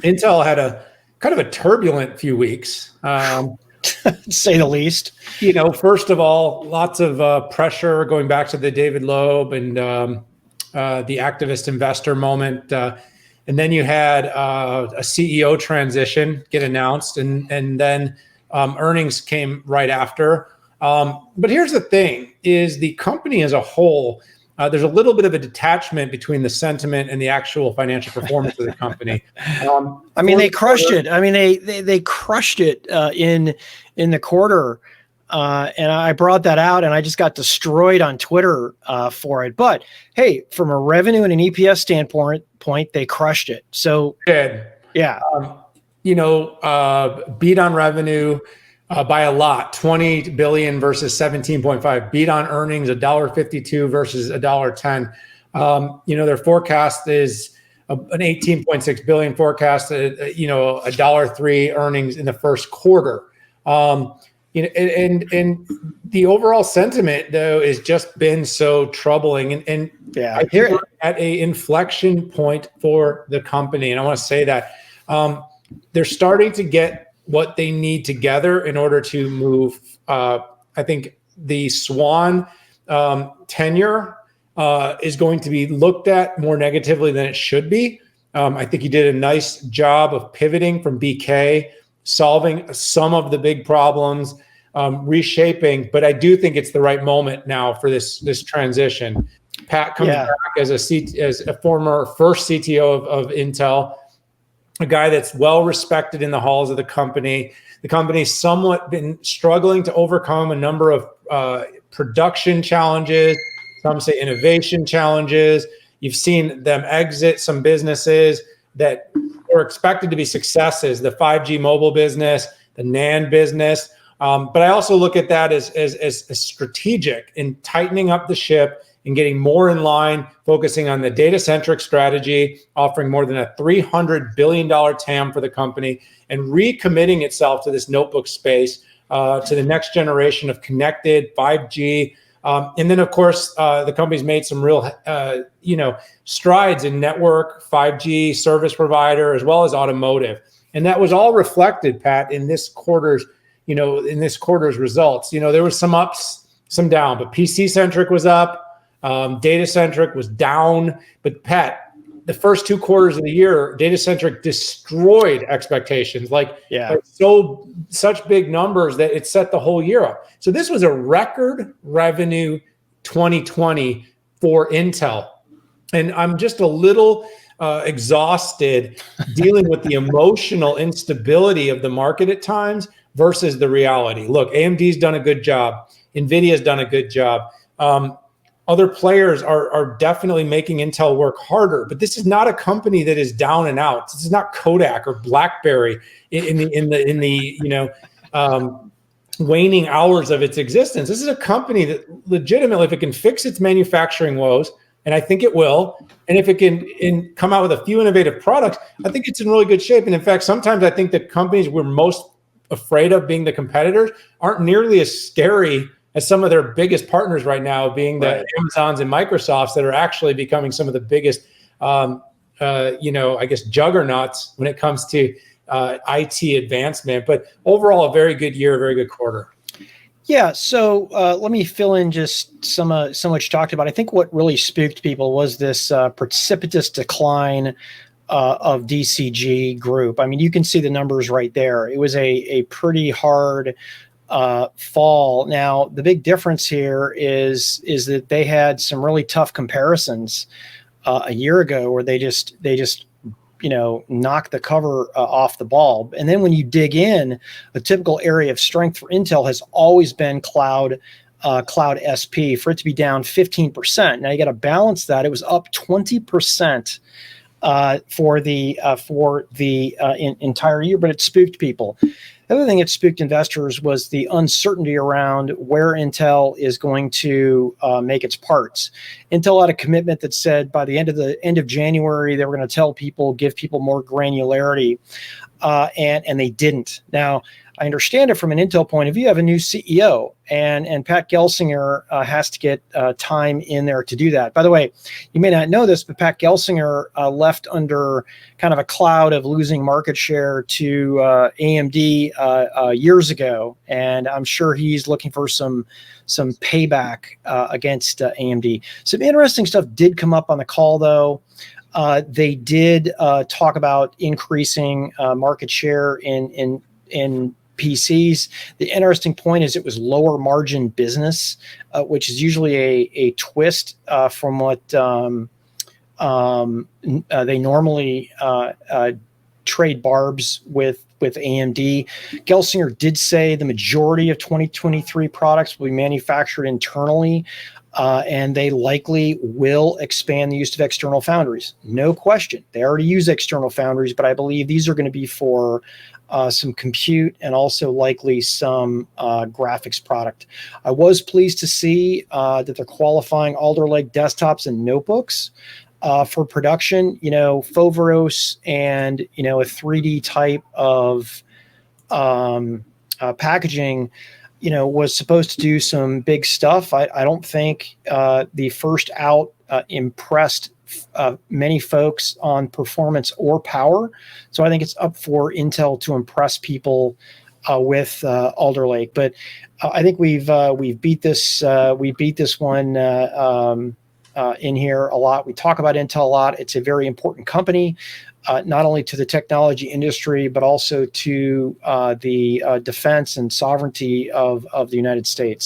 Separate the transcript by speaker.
Speaker 1: Intel had a kind of a turbulent few weeks.
Speaker 2: Say the least.
Speaker 1: First of all, lots of pressure going back to the David Loeb and the activist investor moment. And then you had a CEO transition get announced, and then earnings came right after. But here's the thing, is the company as a whole, there's a little bit of a detachment between the sentiment and the actual financial performance of the company.
Speaker 2: They crushed it. They crushed it in the quarter. And I brought that out, and I just got destroyed on Twitter for it. But hey, from a revenue and an EPS standpoint, they crushed it. So
Speaker 1: good.
Speaker 2: Yeah.
Speaker 1: Beat on revenue by a lot, 20 billion versus 17.5. Beat on earnings, $1.52 versus $1.10. Their forecast is an 18.6 billion forecast, $1.03 earnings in the first quarter. And the overall sentiment, though, has just been so troubling. And I think we're at a inflection point for the company. And I want to say that they're starting to get what they need together in order to move. I think the Swan tenure is going to be looked at more negatively than it should be. I think he did a nice job of pivoting from BK, solving some of the big problems, reshaping. But I do think it's the right moment now for this transition. Pat comes back as a former first CTO of Intel, a guy that's well respected in the halls of the company. The company's somewhat been struggling to overcome a number of production challenges, some say innovation challenges. You've seen them exit some businesses that were expected to be successes, the 5G mobile business, the NAND business. But I also look at that as strategic in tightening up the ship and getting more in line, focusing on the data-centric strategy, offering more than a $300 billion TAM for the company, and recommitting itself to this notebook space, to the next generation of connected 5G. And then, of course, the company's made some real, strides in network, 5G service provider, as well as automotive. And that was all reflected, Pat, in this quarter's results. There was some ups, some down, but PC-centric was up. Data-centric was down. But Pat, the first 2 quarters of the year, data-centric destroyed expectations. Such big numbers that it set the whole year up. So this was a record revenue 2020 for Intel. And I'm just a little exhausted dealing with the emotional instability of the market at times versus the reality. Look, AMD's done a good job. NVIDIA's done a good job. Other players are definitely making Intel work harder, but this is not a company that is down and out. This is not Kodak or BlackBerry in the waning hours of its existence. This is a company that legitimately, if it can fix its manufacturing woes, and I think it will, and if it can come out with a few innovative products, I think it's in really good shape. And in fact, sometimes I think the companies we're most afraid of being the competitors aren't nearly as scary as some of their biggest partners right now, being the Amazons and Microsofts that are actually becoming some of the biggest, juggernauts when it comes to IT advancement. But overall, a very good year, a very good quarter.
Speaker 2: Yeah. So let me fill in just some what you talked about. I think what really spooked people was this precipitous decline of DCG Group. I mean, you can see the numbers right there. It was a pretty hard fall. Now, the big difference here is that they had some really tough comparisons a year ago where they just knocked the cover off the ball. And then when you dig in, a typical area of strength for Intel has always been cloud SP. For it to be down 15%. Now you got to balance that. It was up 20% for the entire year, but it spooked people. The other thing that spooked investors was the uncertainty around where Intel is going to make its parts. Intel had a commitment that said by the end of January, they were going to tell people, give people more granularity, and they didn't. Now, I understand it from an Intel point of view. You have a new CEO, and Pat Gelsinger has to get time in there to do that. By the way, you may not know this, but Pat Gelsinger left under kind of a cloud of losing market share to AMD years ago, and I'm sure he's looking for some payback against AMD. Some interesting stuff did come up on the call, though. They did talk about increasing market share in PCs. The interesting point is it was lower margin business, which is usually a twist from what they normally trade barbs with AMD. Gelsinger did say the majority of 2023 products will be manufactured internally, and they likely will expand the use of external foundries. No question. They already use external foundries, but I believe these are going to be for some compute and also likely some graphics product. I was pleased to see that they're qualifying Alder Lake desktops and notebooks for production. Foveros and, a 3D type of packaging, was supposed to do some big stuff. I don't think the first out impressed many folks on performance or power. So I think it's up for Intel to impress people with Alder Lake. But I think we've beat this one in here a lot. We talk about Intel a lot. It's a very important company, not only to the technology industry, but also to the defense and sovereignty of the United States.